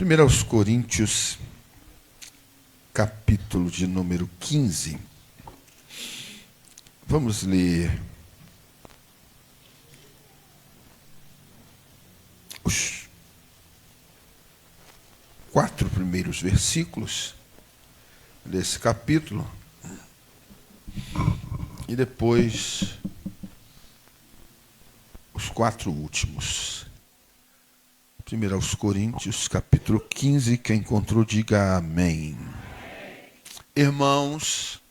1 aos Coríntios, capítulo de número 15. Vamos ler os 4 primeiros versículos desse capítulo e depois os 4 últimos. 1 aos Coríntios, capítulo 15, quem encontrou, diga amém. Irmãos,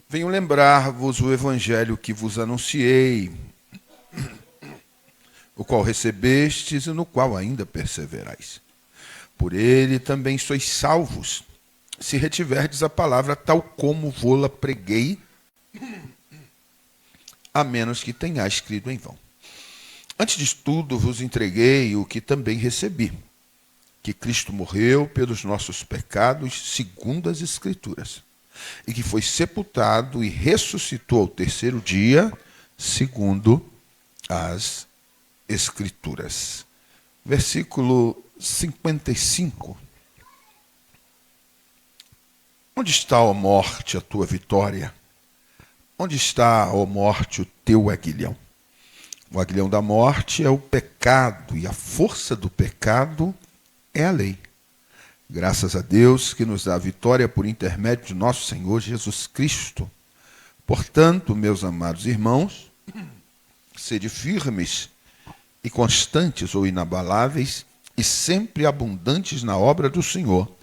venho lembrar-vos o evangelho que vos anunciei, o qual recebestes e no qual ainda perseverais. Por ele também sois salvos, se retiverdes a palavra tal como vô-la preguei, a menos que tenhais crido em vão. Antes de tudo vos entreguei o que também recebi, que Cristo morreu pelos nossos pecados, segundo as Escrituras, e que foi sepultado e ressuscitou ao terceiro dia, segundo as Escrituras. Versículo 55. Onde está, ó morte, a tua vitória? Onde está, ó morte, o teu aguilhão? O aguilhão da morte é o pecado, e a força do pecado é a lei. Graças a Deus que nos dá a vitória por intermédio de nosso Senhor Jesus Cristo. Portanto, meus amados irmãos, sede firmes e constantes ou inabaláveis e sempre abundantes na obra do Senhor,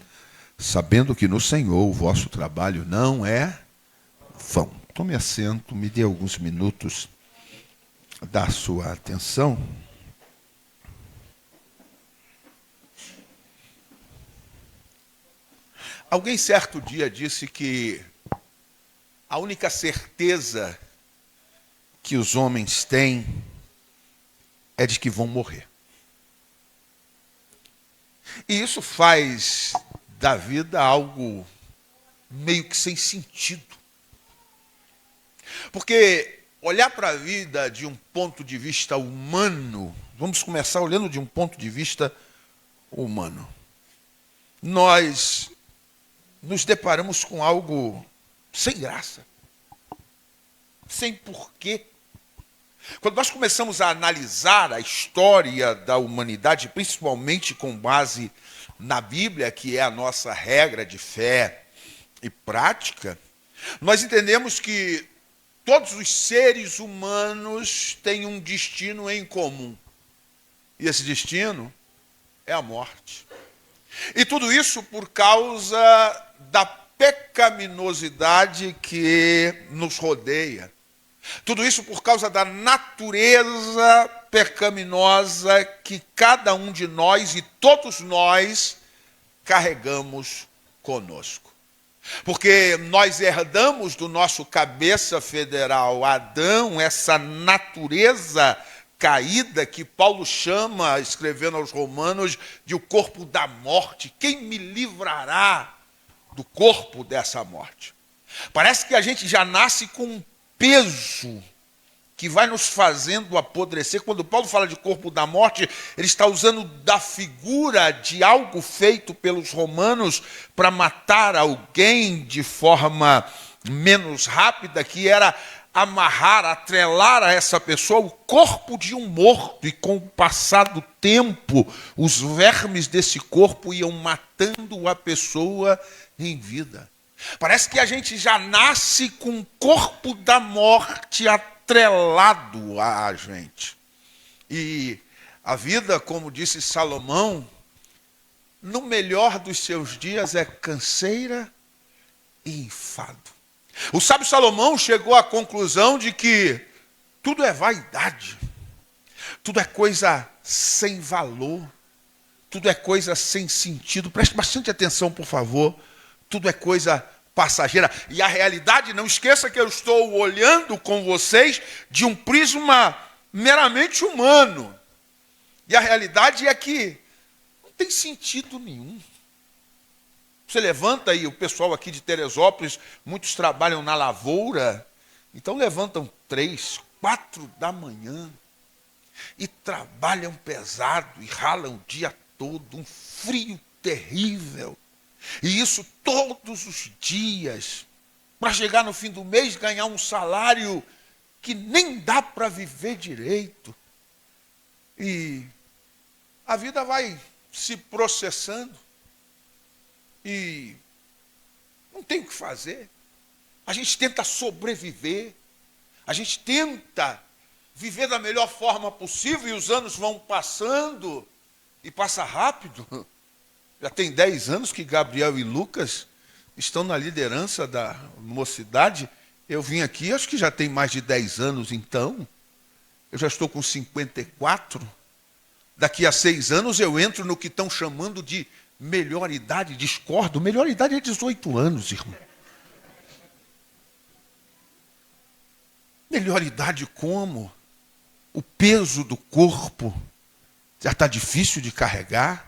sabendo que no Senhor o vosso trabalho não é vão. Tome assento, me dê alguns minutos da sua atenção. Alguém certo dia disse que a única certeza que os homens têm é de que vão morrer. E isso faz da vida algo meio que sem sentido. Porque olhar para a vida de um ponto de vista humano, vamos começar olhando de um ponto de vista humano. Nós nos deparamos com algo sem graça, sem porquê. Quando nós começamos a analisar a história da humanidade, principalmente com base na Bíblia, que é a nossa regra de fé e prática, nós entendemos que todos os seres humanos têm um destino em comum. E esse destino é a morte. E tudo isso por causa da pecaminosidade que nos rodeia. Tudo isso por causa da natureza pecaminosa que cada um de nós e todos nós carregamos conosco. Porque nós herdamos do nosso cabeça federal, Adão, essa natureza caída que Paulo chama, escrevendo aos Romanos, de o corpo da morte. Quem me livrará do corpo dessa morte? Parece que a gente já nasce com um peso que vai nos fazendo apodrecer. Quando Paulo fala de corpo da morte, ele está usando da figura de algo feito pelos romanos para matar alguém de forma menos rápida, que era amarrar, atrelar a essa pessoa o corpo de um morto, e com o passar do tempo, os vermes desse corpo iam matando a pessoa em vida. Parece que a gente já nasce com o corpo da morte atrelado a gente. E a vida, como disse Salomão, no melhor dos seus dias é canseira e enfado. O sábio Salomão chegou à conclusão de que tudo é vaidade, tudo é coisa sem valor, tudo é coisa sem sentido. Preste bastante atenção, por favor. Tudo é coisa passageira. E a realidade, não esqueça que eu estou olhando com vocês de um prisma meramente humano. E a realidade é que não tem sentido nenhum. Você levanta aí, o pessoal aqui de Teresópolis, muitos trabalham na lavoura, então levantam 3, 4 da manhã e trabalham pesado e ralam o dia todo, um frio terrível. E isso todos os dias, para chegar no fim do mês ganhar um salário que nem dá para viver direito. E a vida vai se processando e não tem o que fazer. A gente tenta sobreviver, a gente tenta viver da melhor forma possível e os anos vão passando e passa rápido. Já tem 10 anos que Gabriel e Lucas estão na liderança da mocidade. Eu vim aqui, acho que já tem mais de 10 anos então. Eu já estou com 54. Daqui a 6 anos eu entro no que estão chamando de melhor idade. Discordo, melhor idade é 18 anos, irmão. Melhor idade como? O peso do corpo já está difícil de carregar.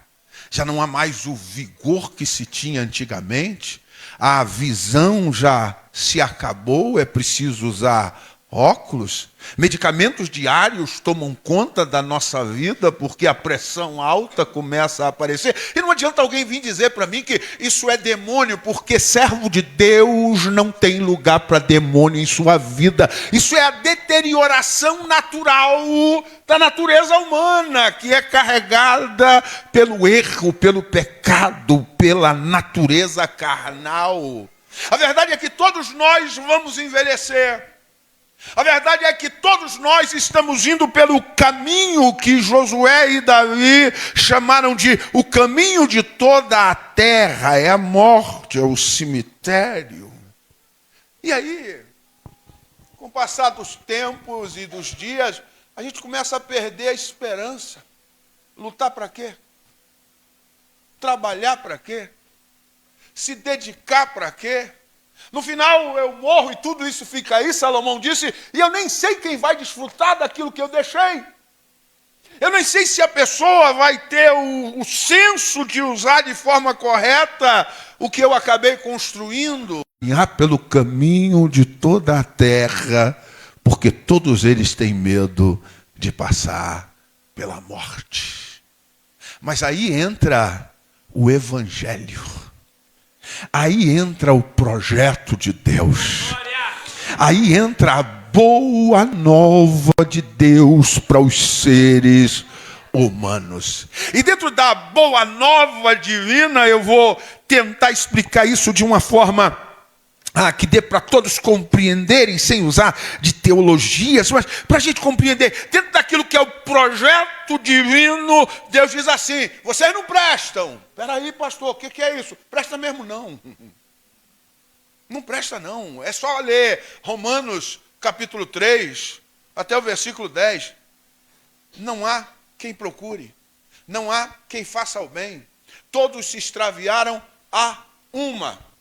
Já não há mais o vigor que se tinha antigamente. A visão já se acabou, é preciso usar óculos. Medicamentos diários tomam conta da nossa vida porque a pressão alta começa a aparecer. E não adianta alguém vir dizer para mim que isso é demônio, porque servo de Deus não tem lugar para demônio em sua vida. Isso é a deterioração natural da natureza humana, que é carregada pelo erro, pelo pecado, pela natureza carnal. A verdade é que todos nós vamos envelhecer. A verdade é que todos nós estamos indo pelo caminho que Josué e Davi chamaram de o caminho de toda a terra. É a morte, é o cemitério. E aí, com o passar dos tempos e dos dias, a gente começa a perder a esperança. Lutar para quê? Trabalhar para quê? Se dedicar para quê? No final eu morro e tudo isso fica aí, Salomão disse, e eu nem sei quem vai desfrutar daquilo que eu deixei. Eu nem sei se a pessoa vai ter o senso de usar de forma correta o que eu acabei construindo. E há pelo caminho de toda a terra, porque todos eles têm medo de passar pela morte. Mas aí entra o Evangelho. Aí entra o projeto de Deus. Aí entra a boa nova de Deus para os seres humanos. E dentro da boa nova divina, eu vou tentar explicar isso de uma forma que dê para todos compreenderem, sem usar de teologias, mas para a gente compreender, dentro daquilo que é o projeto divino, Deus diz assim: vocês não prestam. Espera aí, pastor, o que é isso? Presta mesmo não. Não presta não. É só ler Romanos capítulo 3, até o versículo 10. Não há quem procure, não há quem faça o bem. Todos se extraviaram a uma.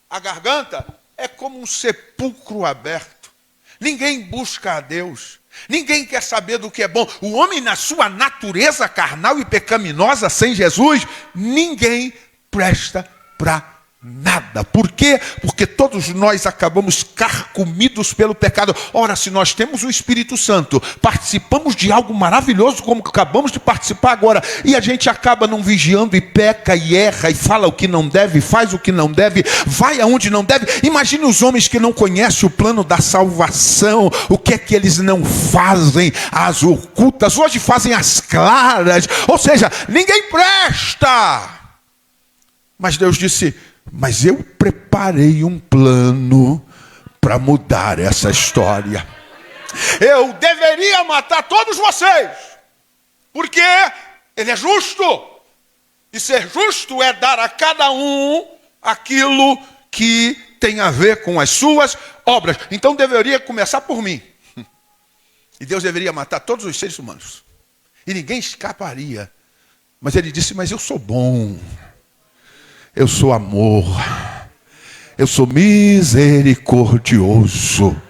A garganta é como um sepulcro aberto. Ninguém busca a Deus. Ninguém quer saber do que é bom. O homem, na sua natureza carnal e pecaminosa, sem Jesus, ninguém presta para nada. Por quê? Porque todos nós acabamos carcomidos pelo pecado. Ora, se nós temos o Espírito Santo, participamos de algo maravilhoso como acabamos de participar agora, e a gente acaba não vigiando e peca e erra e fala o que não deve, faz o que não deve, vai aonde não deve. Imagine os homens que não conhecem o plano da salvação, o que é que eles não fazem, as ocultas, hoje fazem as claras, ou seja, ninguém presta. Mas Deus disse: mas eu preparei um plano para mudar essa história. Eu deveria matar todos vocês, porque Ele é justo. E ser justo é dar a cada um aquilo que tem a ver com as suas obras. Então deveria começar por mim. E Deus deveria matar todos os seres humanos. E ninguém escaparia. Mas Ele disse: mas eu sou bom. Eu sou amor, eu sou misericordioso,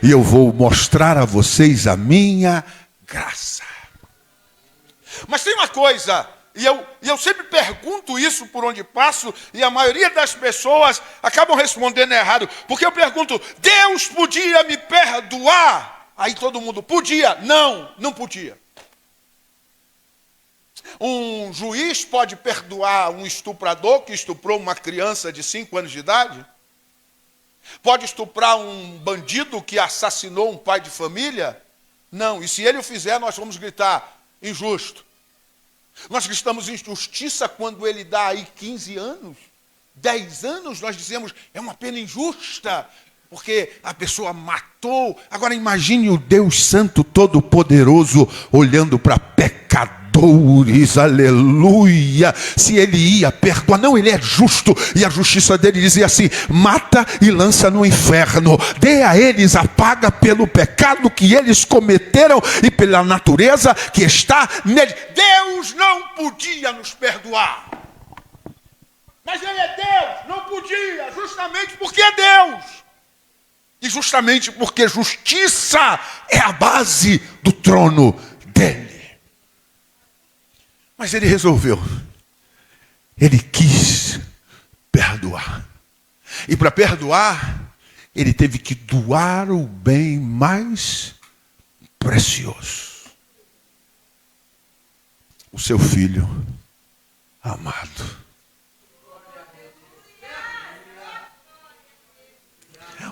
e eu vou mostrar a vocês a minha graça. Mas tem uma coisa, e eu sempre pergunto isso por onde passo, e a maioria das pessoas acabam respondendo errado, porque eu pergunto: Deus podia me perdoar? Aí todo mundo: podia. Não, não podia. Um juiz pode perdoar um estuprador que estuprou uma criança de 5 anos de idade? Pode estuprar um bandido que assassinou um pai de família? Não, e se ele o fizer, nós vamos gritar, injusto. Nós gritamos injustiça quando ele dá aí 15 anos, 10 anos, nós dizemos, é uma pena injusta, porque a pessoa matou. Agora imagine o Deus Santo Todo-Poderoso olhando para pecadores, aleluia, se ele ia perdoar. Não, ele é justo, e a justiça dele dizia assim, mata e lança no inferno, dê a eles a paga pelo pecado que eles cometeram e pela natureza que está neles. Deus não podia nos perdoar, mas ele é Deus, não podia, justamente porque é Deus. E justamente porque justiça é a base do trono dele. Mas ele resolveu. Ele quis perdoar. E para perdoar, ele teve que doar o bem mais precioso. O seu filho amado.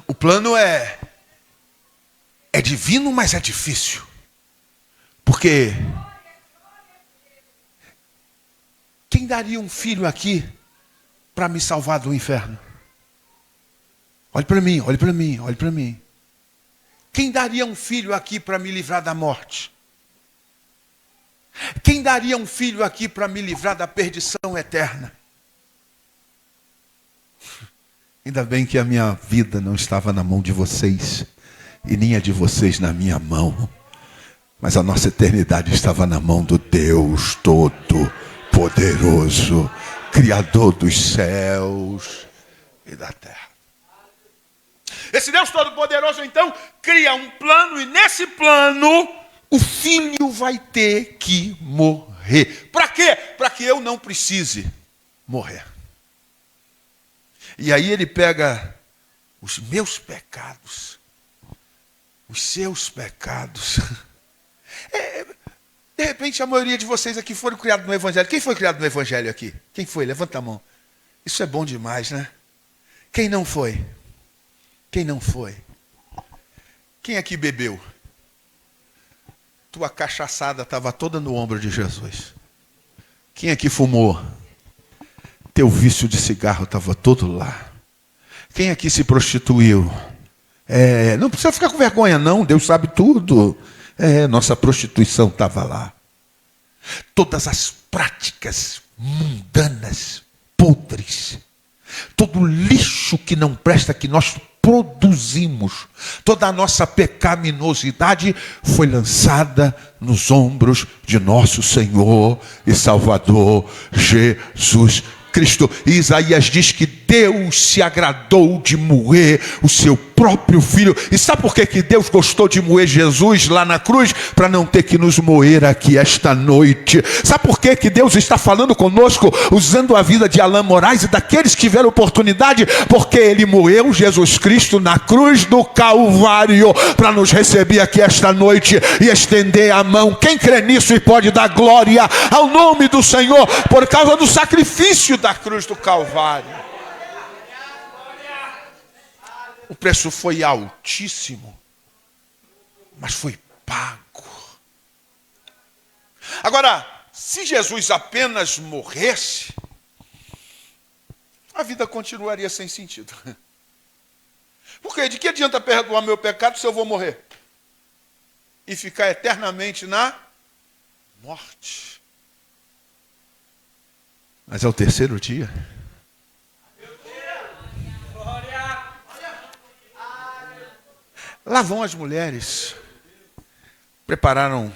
O plano é divino, mas é difícil. Porque quem daria um filho aqui para me salvar do inferno? Olhe para mim, olhe para mim, olhe para mim. Quem daria um filho aqui para me livrar da morte? Quem daria um filho aqui para me livrar da perdição eterna? Ainda bem que a minha vida não estava na mão de vocês, e nem a de vocês na minha mão, mas a nossa eternidade estava na mão do Deus Todo-Poderoso, Criador dos céus e da terra. Esse Deus Todo-Poderoso, então, cria um plano, e nesse plano, o filho vai ter que morrer. Para quê? Para que eu não precise morrer. E aí ele pega os meus pecados, os seus pecados. De repente a maioria de vocês aqui foram criados no Evangelho. Quem foi criado no Evangelho aqui? Quem foi? Levanta a mão. Isso é bom demais, né? Quem não foi? Quem não foi? Quem aqui bebeu? Tua cachaçada estava toda no ombro de Jesus. Quem aqui fumou? Teu vício de cigarro estava todo lá. Quem aqui se prostituiu? Não precisa ficar com vergonha, não. Deus sabe tudo. Nossa prostituição estava lá. Todas as práticas mundanas, podres, todo o lixo que não presta, que nós produzimos, toda a nossa pecaminosidade foi lançada nos ombros de nosso Senhor e Salvador Jesus Cristo. E Isaías diz que Deus se agradou de moer o seu próprio filho. E sabe por que Deus gostou de moer Jesus lá na cruz? Para não ter que nos moer aqui esta noite. Sabe por que Deus está falando conosco, usando a vida de Alain Moraes e daqueles que tiveram oportunidade? Porque ele moeu Jesus Cristo na cruz do Calvário para nos receber aqui esta noite e estender a mão. Quem crê nisso e pode dar glória ao nome do Senhor por causa do sacrifício da cruz do Calvário. O preço foi altíssimo, mas foi pago. Agora, se Jesus apenas morresse, a vida continuaria sem sentido. Porque de que adianta perdoar meu pecado se eu vou morrer? E ficar eternamente na morte. Mas é o terceiro dia. Lá vão as mulheres, prepararam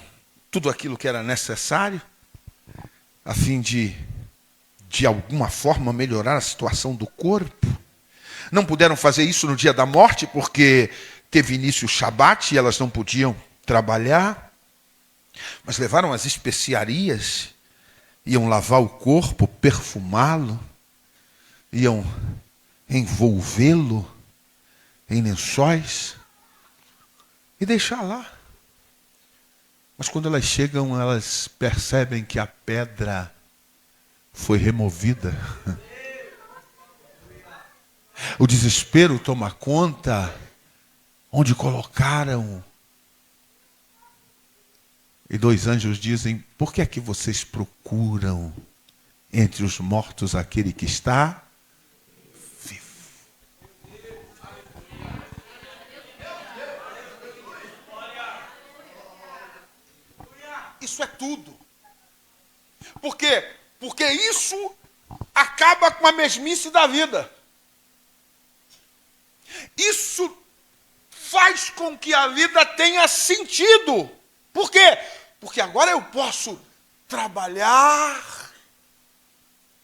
tudo aquilo que era necessário, a fim de alguma forma, melhorar a situação do corpo. Não puderam fazer isso no dia da morte, porque teve início o Shabat e elas não podiam trabalhar. Mas levaram as especiarias, iam lavar o corpo, perfumá-lo, iam envolvê-lo em lençóis e deixar lá. Mas quando elas chegam, elas percebem que a pedra foi removida. O desespero toma conta onde colocaram. E 2 anjos dizem: por que é que vocês procuram entre os mortos aquele que está vivo? Isso é tudo. Por quê? Porque isso acaba com a mesmice da vida. Isso faz com que a vida tenha sentido. Por quê? Porque agora eu posso trabalhar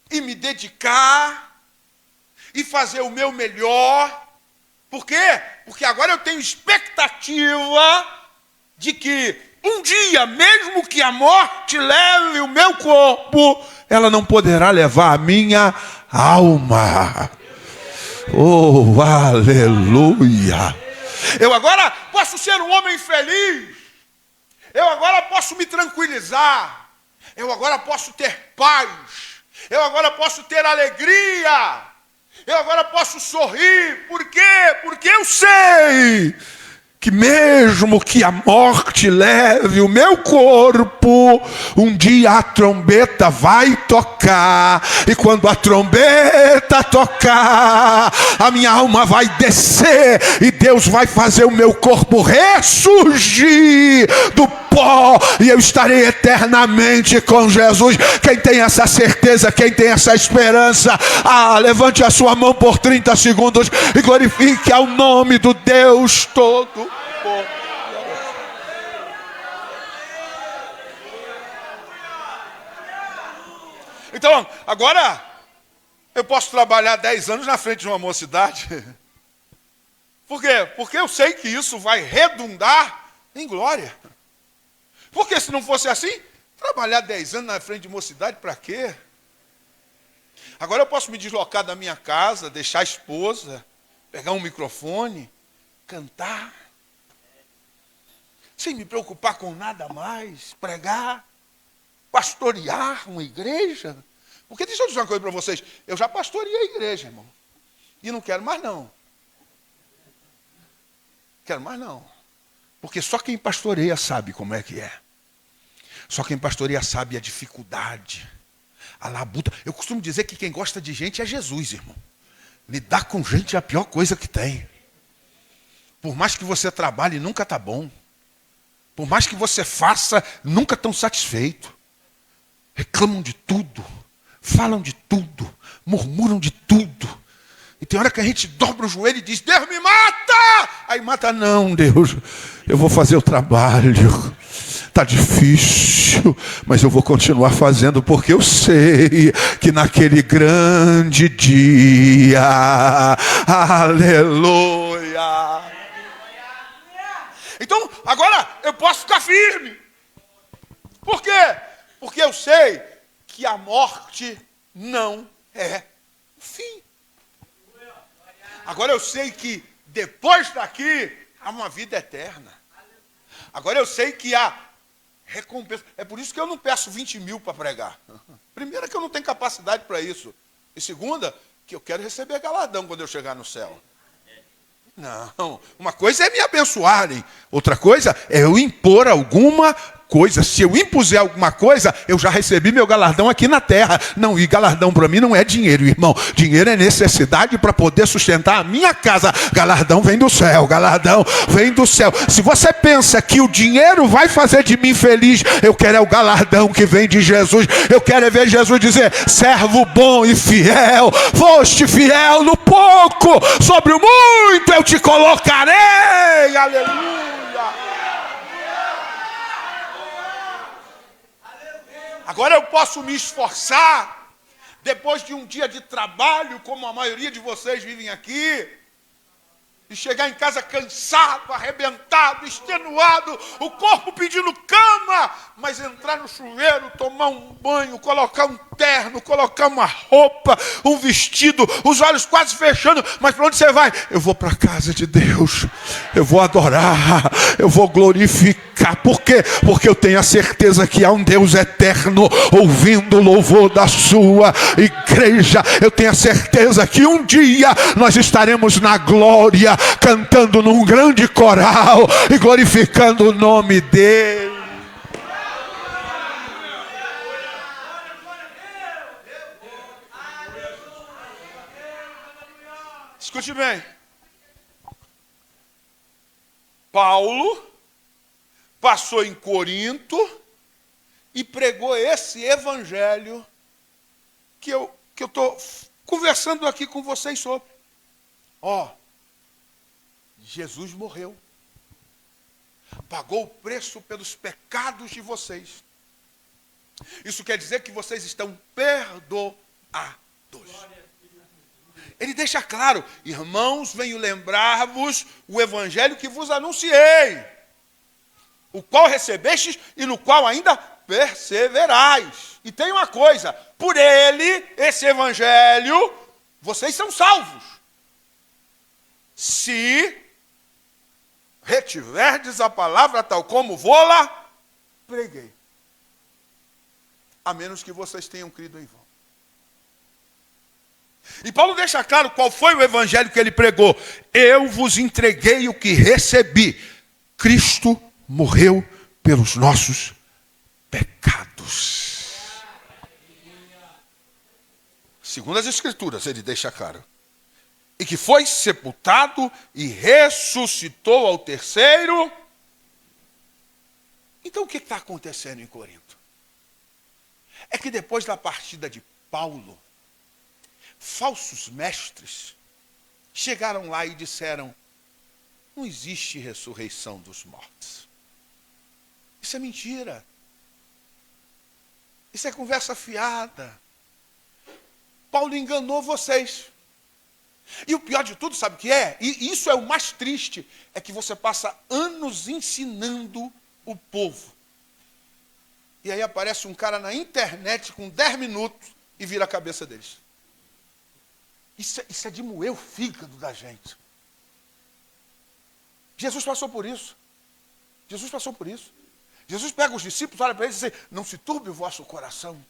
e me dedicar e fazer o meu melhor. Por quê? Porque agora eu tenho expectativa de que um dia, mesmo que a morte leve o meu corpo, ela não poderá levar a minha alma. Oh, aleluia! Eu agora posso ser um homem feliz. Eu agora posso me tranquilizar. Eu agora posso ter paz. Eu agora posso ter alegria. Eu agora posso sorrir. Por quê? Porque eu sei que mesmo que a morte leve o meu corpo, um dia a trombeta vai tocar. E quando a trombeta tocar, a minha alma vai descer e Deus vai fazer o meu corpo ressurgir do pó, e eu estarei eternamente com Jesus. Quem tem essa certeza, quem tem essa esperança, levante a sua mão por 30 segundos e glorifique ao nome do Deus todo. Então, agora eu posso trabalhar 10 anos na frente de uma mocidade. Por quê? Porque eu sei que isso vai redundar em glória. Porque se não fosse assim, trabalhar 10 anos na frente de mocidade, para quê? Agora eu posso me deslocar da minha casa, deixar a esposa, pegar um microfone, cantar, sem me preocupar com nada mais, pregar, pastorear uma igreja. Porque deixa eu dizer uma coisa para vocês, eu já pastoreei a igreja, irmão, e não quero mais não. Quero mais não. Porque só quem pastoreia sabe como é que é. Só quem pastoreia sabe a dificuldade, a labuta. Eu costumo dizer que quem gosta de gente é Jesus, irmão. Lidar com gente é a pior coisa que tem. Por mais que você trabalhe, nunca está bom. Por mais que você faça, nunca estão satisfeitos. Reclamam de tudo, falam de tudo, murmuram de tudo. E tem hora que a gente dobra o joelho e diz: Deus me mata! Aí mata, não, Deus, eu vou fazer o trabalho. Está difícil, mas eu vou continuar fazendo, porque eu sei que naquele grande dia, aleluia. Então, agora eu posso ficar firme. Por quê? Porque eu sei que a morte não é o fim. Agora eu sei que depois daqui há uma vida eterna. Agora eu sei que há recompensa. É por isso que eu não peço 20 mil para pregar. Primeira, que eu não tenho capacidade para isso. E segunda, que eu quero receber galardão quando eu chegar no céu. Não, uma coisa é me abençoarem, outra coisa é eu impor alguma coisa. Se eu impuser alguma coisa, eu já recebi meu galardão aqui na terra. Não, e galardão para mim não é dinheiro, irmão. Dinheiro é necessidade para poder sustentar a minha casa. Galardão vem do céu, galardão vem do céu. Se você pensa que o dinheiro vai fazer de mim feliz, eu quero é o galardão que vem de Jesus. Eu quero é ver Jesus dizer: servo bom e fiel, foste fiel no pouco, sobre o muito eu te colocarei. Aleluia. Agora eu posso me esforçar, depois de um dia de trabalho, como a maioria de vocês vivem aqui, e chegar em casa cansado, arrebentado, extenuado, o corpo pedindo cama, mas mas entrar no chuveiro, tomar um banho, colocar um terno, colocar uma roupa, um vestido, os olhos quase fechando, mas para onde você vai? Eu vou para a casa de Deus, eu vou adorar, eu vou glorificar. Por quê? Porque eu tenho a certeza que há um Deus eterno ouvindo o louvor da sua igreja. Eu tenho a certeza que um dia nós estaremos na glória, cantando num grande coral e glorificando o nome dele. Escute bem. Paulo passou em Corinto e pregou esse evangelho que eu estou conversando aqui com vocês sobre. Jesus morreu. Pagou o preço pelos pecados de vocês. Isso quer dizer que vocês estão perdoados. Ele deixa claro: irmãos, venho lembrar-vos o evangelho que vos anunciei, o qual recebestes e no qual ainda perseverais. E tem uma coisa: por ele, esse evangelho, vocês são salvos, se retiverdes a palavra tal como vou-la preguei, a menos que vocês tenham crido em vão. E Paulo deixa claro qual foi o evangelho que ele pregou. Eu vos entreguei o que recebi. Cristo morreu pelos nossos pecados. Segundo as Escrituras, ele deixa claro. E que foi sepultado e ressuscitou ao terceiro. Então o que está acontecendo em Corinto? É que depois da partida de Paulo, falsos mestres chegaram lá e disseram: não existe ressurreição dos mortos. Isso é mentira. Isso é conversa fiada. Paulo enganou vocês. E o pior de tudo, sabe o que é? E isso é o mais triste, é que você passa anos ensinando o povo. E aí aparece um cara na internet com 10 minutos e vira a cabeça deles. Isso é de moer o fígado da gente. Jesus passou por isso. Jesus passou por isso. Jesus pega os discípulos, olha para eles e diz: não se turbe o vosso coração.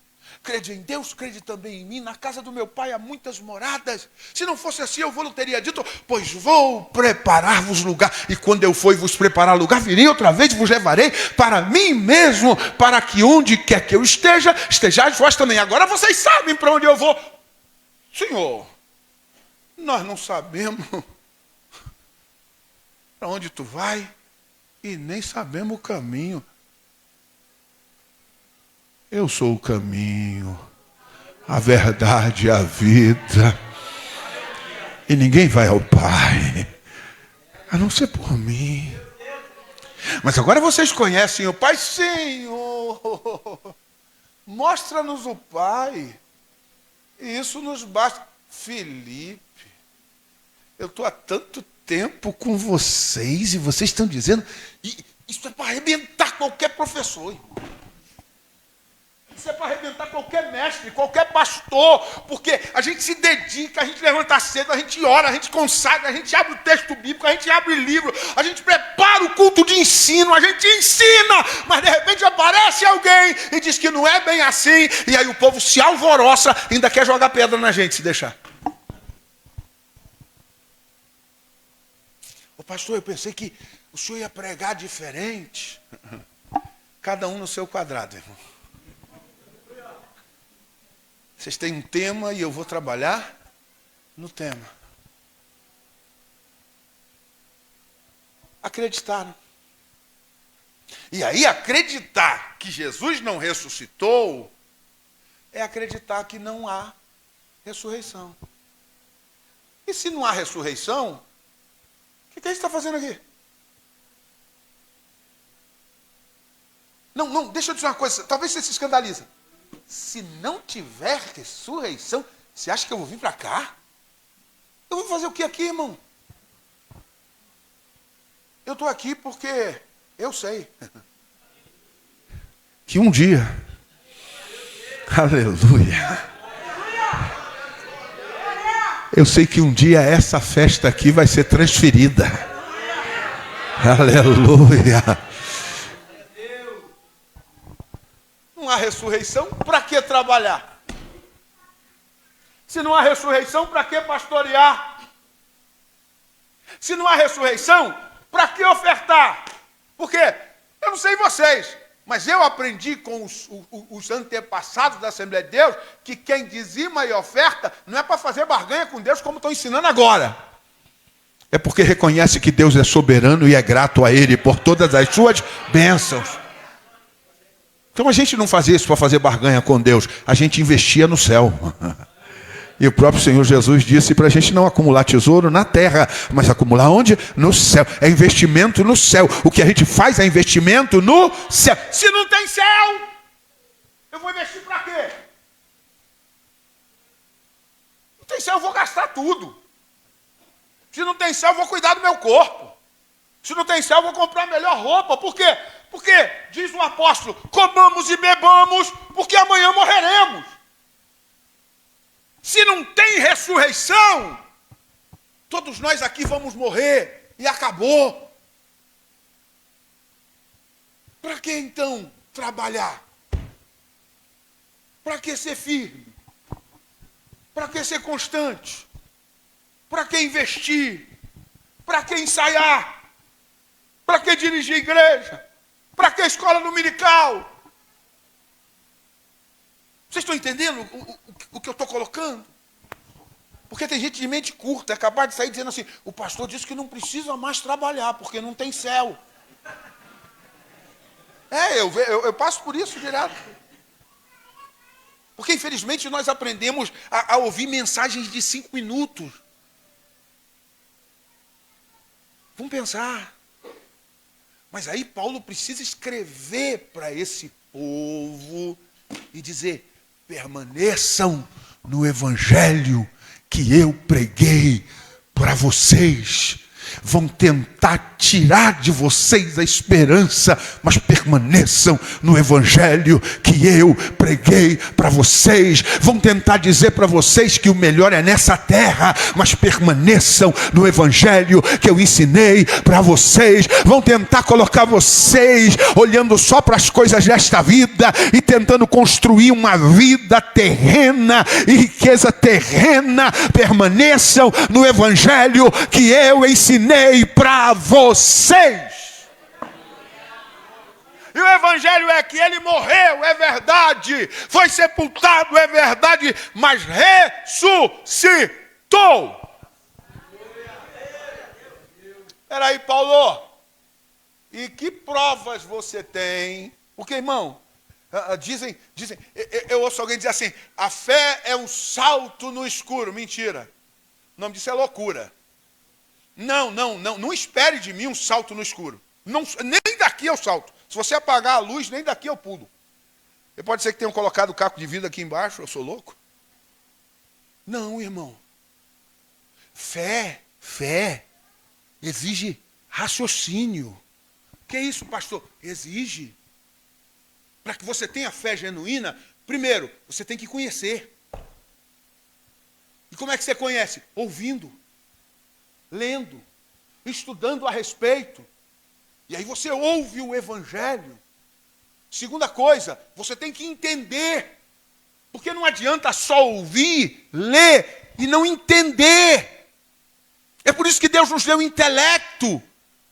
Crede em Deus, crede também em mim. Na casa do meu pai há muitas moradas. Se não fosse assim, eu vou teria dito: pois vou preparar-vos lugar. E quando eu for vos preparar lugar, virei outra vez e vos levarei para mim mesmo, para que onde quer que eu esteja, estejais vós também. Agora vocês sabem para onde eu vou. Senhor, nós não sabemos para onde tu vai e nem sabemos o caminho. Eu sou o caminho, a verdade e a vida. E ninguém vai ao Pai, a não ser por mim. Mas agora vocês conhecem o Pai? Senhor, mostra-nos o Pai. E isso nos basta. Felipe, eu estou há tanto tempo com vocês e vocês estão dizendo... Isso é para arrebentar qualquer professor, irmão. Isso é para arrebentar qualquer mestre, qualquer pastor, porque a gente se dedica, a gente levanta cedo, a gente ora, a gente consagra, a gente abre o texto bíblico, a gente abre livro, a gente prepara o culto de ensino, a gente ensina, mas de repente aparece alguém e diz que não é bem assim, e aí o povo se alvoroça e ainda quer jogar pedra na gente, se deixar. Ô pastor, eu pensei que o senhor ia pregar diferente. Cada um no seu quadrado, irmão. Vocês têm um tema e eu vou trabalhar no tema. Acreditaram. E aí acreditar que Jesus não ressuscitou é acreditar que não há ressurreição. E se não há ressurreição, o que a gente está fazendo aqui? Não, deixa eu dizer uma coisa, talvez você se escandalize. Se não tiver ressurreição, você acha que eu vou vir para cá? Eu vou fazer o que aqui, irmão? Eu estou aqui porque eu sei que um dia, aleluia, eu sei que um dia essa festa aqui vai ser transferida. Aleluia. Não há ressurreição, para que trabalhar? Se não há ressurreição, para que pastorear? Se não há ressurreição, para que ofertar? Porque eu não sei vocês, mas eu aprendi com os antepassados da Assembleia de Deus que quem dizima e oferta não é para fazer barganha com Deus como estão ensinando agora. É porque reconhece que Deus é soberano e é grato a Ele por todas as suas bênçãos. Então a gente não fazia isso para fazer barganha com Deus, a gente investia no céu. E o próprio Senhor Jesus disse para a gente não acumular tesouro na terra, mas acumular onde? No céu. É investimento no céu. O que a gente faz é investimento no céu. Se não tem céu, eu vou investir para quê? Não tem céu, eu vou gastar tudo. Se não tem céu, eu vou cuidar do meu corpo. Se não tem céu, eu vou comprar a melhor roupa. Por quê? Porque, diz o apóstolo, comamos e bebamos, porque amanhã morreremos. Se não tem ressurreição, todos nós aqui vamos morrer e acabou. Para que então trabalhar? Para que ser firme? Para que ser constante? Para que investir? Para que ensaiar? Para que dirigir igreja? Para que escola dominical? Vocês estão entendendo o que eu estou colocando? Porque tem gente de mente curta, é capaz de sair dizendo assim, o pastor disse que não precisa mais trabalhar, porque não tem céu. Eu passo por isso direto. Porque infelizmente nós aprendemos a ouvir mensagens de 5 minutos. Vamos pensar. Mas aí Paulo precisa escrever para esse povo e dizer, permaneçam no evangelho que eu preguei para vocês. Vão tentar tirar de vocês a esperança, mas permaneçam no evangelho que eu preguei para vocês. Vão tentar dizer para vocês que o melhor é nessa terra, mas permaneçam no evangelho que eu ensinei para vocês. Vão tentar colocar vocês olhando só para as coisas desta vida e tentando construir uma vida terrena e riqueza terrena. Permaneçam no evangelho que eu ensinei para vocês. E o evangelho é que ele morreu, é verdade, foi sepultado, é verdade, mas ressuscitou. Espera aí, Paulo, e que provas você tem? Porque, irmão, dizem, eu ouço alguém dizer assim, a fé é um salto no escuro. Mentira, o nome disso é loucura. Não espere de mim um salto no escuro. Não, nem daqui eu salto. Se você apagar a luz, nem daqui eu pulo. E pode ser que tenham colocado o caco de vidro aqui embaixo, eu sou louco? Não, irmão. Fé exige raciocínio. O que é isso, pastor? Exige. Para que você tenha fé genuína, primeiro, você tem que conhecer. E como é que você conhece? Ouvindo. Lendo, estudando a respeito. E aí você ouve o evangelho. Segunda coisa, você tem que entender. Porque não adianta só ouvir, ler e não entender. É por isso que Deus nos deu intelecto.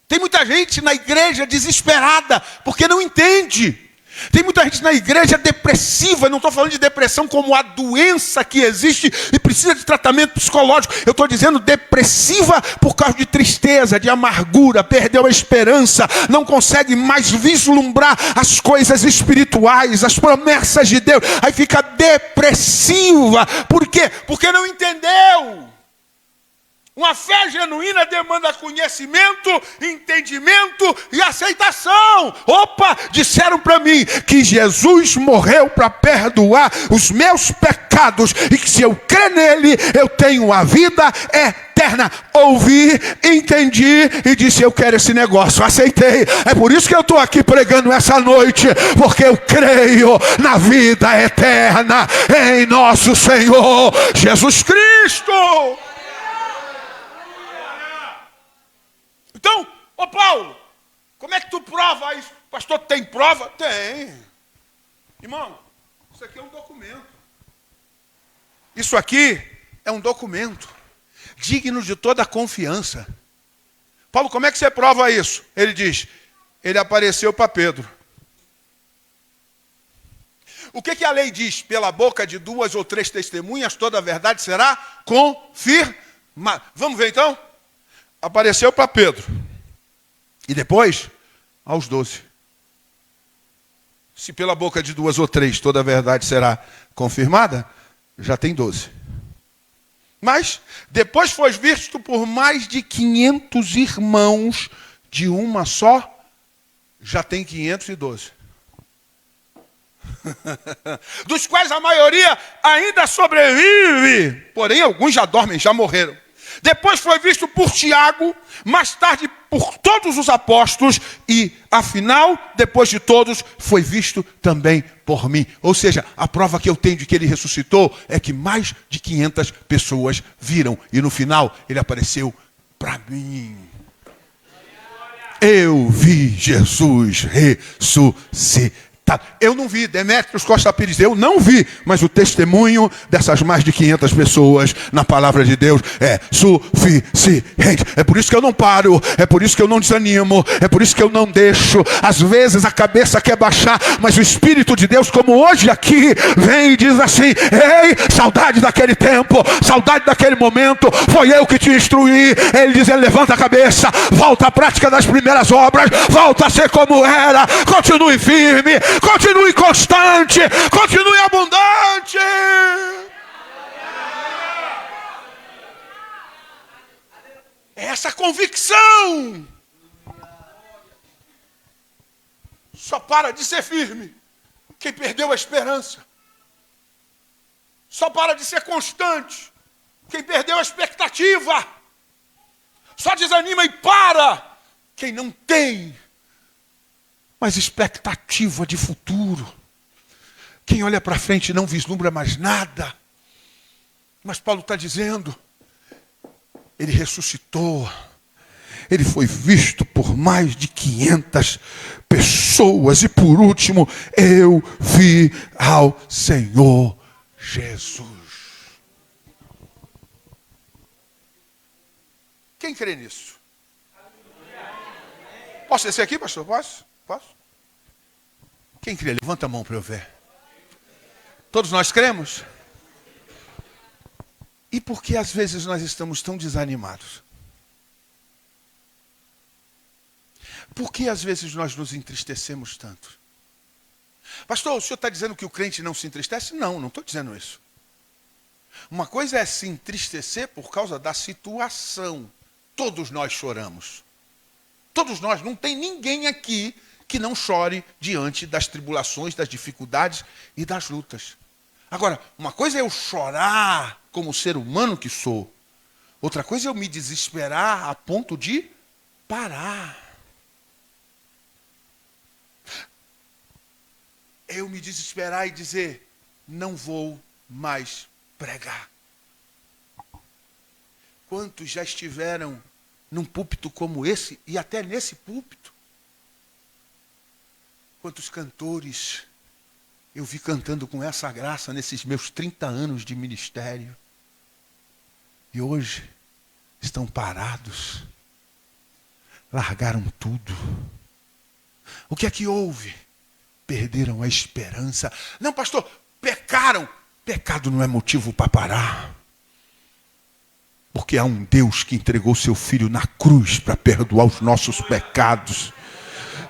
Tem muita gente na igreja desesperada, porque não entende. Tem muita gente na igreja depressiva, não estou falando de depressão como a doença que existe e precisa de tratamento psicológico. Eu estou dizendo depressiva por causa de tristeza, de amargura, perdeu a esperança, não consegue mais vislumbrar as coisas espirituais, as promessas de Deus. Aí fica depressiva. Por quê? Porque não entendeu. Uma fé genuína demanda conhecimento, entendimento e aceitação. Opa, disseram para mim que Jesus morreu para perdoar os meus pecados e que se eu crer nele, eu tenho a vida eterna. Ouvi, entendi e disse: eu quero esse negócio, aceitei. É por isso que eu estou aqui pregando essa noite, porque eu creio na vida eterna em nosso Senhor Jesus Cristo. Então, ô Paulo, como é que tu prova isso? Pastor, tem prova? Tem. Irmão, isso aqui é um documento. Isso aqui é um documento digno de toda confiança. Paulo, como é que você prova isso? Ele diz: ele apareceu para Pedro. O que a lei diz? Pela boca de 2 ou 3 testemunhas, toda a verdade será confirmada. Vamos ver então? Apareceu para Pedro. E depois, aos 12. Se pela boca de 2 ou 3 toda a verdade será confirmada, já tem 12. Mas depois foi visto por mais de 500 irmãos de uma só, já tem 512. Dos quais a maioria ainda sobrevive, porém alguns já dormem, já morreram. Depois foi visto por Tiago, mais tarde por todos os apóstolos e, afinal, depois de todos, foi visto também por mim. Ou seja, a prova que eu tenho de que ele ressuscitou é que mais de 500 pessoas viram e no final ele apareceu para mim. Eu vi Jesus ressuscitar. Eu não vi, Demétrios Costa Pires, eu não vi, mas o testemunho dessas mais de 500 pessoas na palavra de Deus é suficiente. É por isso que eu não paro, é por isso que eu não desanimo, é por isso que eu não deixo. Às vezes a cabeça quer baixar, mas o Espírito de Deus, como hoje aqui, vem e diz assim: ei, saudade daquele tempo, saudade daquele momento, foi eu que te instruí. Ele diz: levanta a cabeça, volta à prática das primeiras obras, volta a ser como era, continue firme, continue constante, continue abundante. É essa convicção. Só para de ser firme quem perdeu a esperança. Só para de ser constante quem perdeu a expectativa. Só desanima e para quem não tem mais expectativa de futuro. Quem olha para frente não vislumbra mais nada. Mas Paulo está dizendo: ele ressuscitou. Ele foi visto por mais de 500 pessoas. E por último, eu vi ao Senhor Jesus. Quem crê nisso? Posso descer aqui, pastor? Posso? Quem crê? Levanta a mão para eu ver. Todos nós cremos? E por que às vezes nós estamos tão desanimados? Por que às vezes nós nos entristecemos tanto? Pastor, o senhor está dizendo que o crente não se entristece? Não estou dizendo isso. Uma coisa é se entristecer por causa da situação. Todos nós choramos. Todos nós, não tem ninguém aqui que não chore diante das tribulações, das dificuldades e das lutas. Agora, uma coisa é eu chorar como ser humano que sou. Outra coisa é eu me desesperar a ponto de parar. É eu me desesperar e dizer: não vou mais pregar. Quantos já estiveram num púlpito como esse e até nesse púlpito? Quantos cantores eu vi cantando com essa graça nesses meus 30 anos de ministério. E hoje estão parados. Largaram tudo. O que é que houve? Perderam a esperança. Não, pastor, pecaram. Pecado não é motivo para parar. Porque há um Deus que entregou seu Filho na cruz para perdoar os nossos pecados.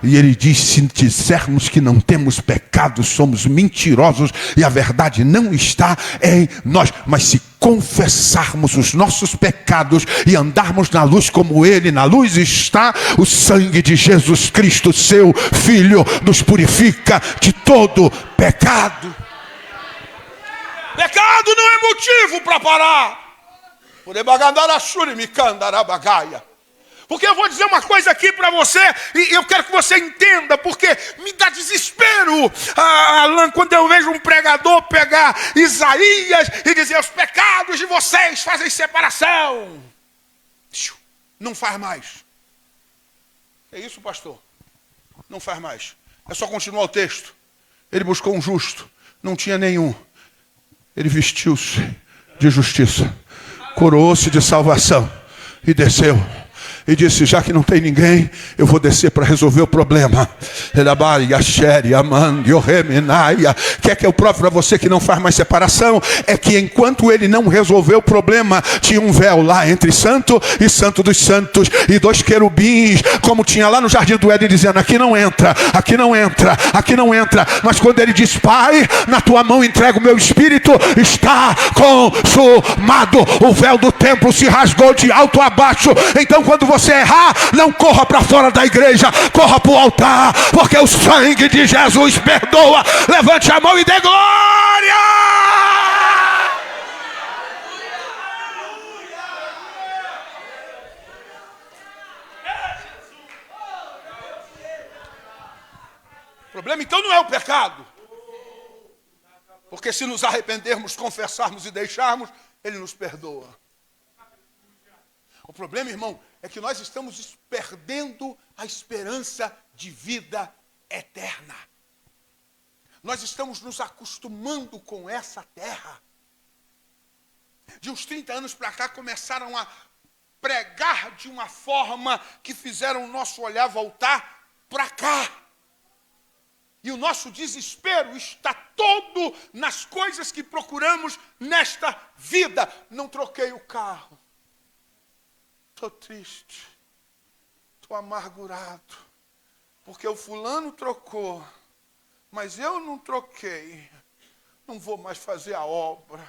E ele diz: se dissermos que não temos pecado, somos mentirosos e a verdade não está em nós. Mas se confessarmos os nossos pecados e andarmos na luz como ele na luz está, o sangue de Jesus Cristo, seu Filho, nos purifica de todo pecado. Pecado não é motivo para parar. Porque eu vou dizer uma coisa aqui para você, e eu quero que você entenda, porque me dá desespero, Alan, quando eu vejo um pregador pegar Isaías e dizer: os pecados de vocês fazem separação. Não faz mais. É isso, pastor? Não faz mais. É só continuar o texto. Ele buscou um justo, não tinha nenhum. Ele vestiu-se de justiça, coroou-se de salvação e desceu. E disse: já que não tem ninguém, eu vou descer para resolver o problema. Quer que eu prove para você que não faz mais separação? É que enquanto ele não resolveu o problema, tinha um véu lá entre santo e santo dos santos, e 2 querubins, como tinha lá no jardim do Éden, dizendo: aqui não entra, aqui não entra, aqui não entra. Mas quando ele diz: Pai, na tua mão entrego o meu espírito, está consumado. O véu do templo se rasgou de alto a baixo. Então quando você errar, não corra para fora da igreja, corra para o altar, porque o sangue de Jesus perdoa. Levante a mão e dê glória. O problema então não é o pecado, porque se nos arrependermos, confessarmos e deixarmos, ele nos perdoa. O problema, irmão, é que nós estamos perdendo a esperança de vida eterna. Nós estamos nos acostumando com essa terra. De uns 30 anos para cá, começaram a pregar de uma forma que fizeram o nosso olhar voltar para cá. E o nosso desespero está todo nas coisas que procuramos nesta vida. Não troquei o carro. Estou triste, estou amargurado, porque o fulano trocou, mas eu não troquei. Não vou mais fazer a obra,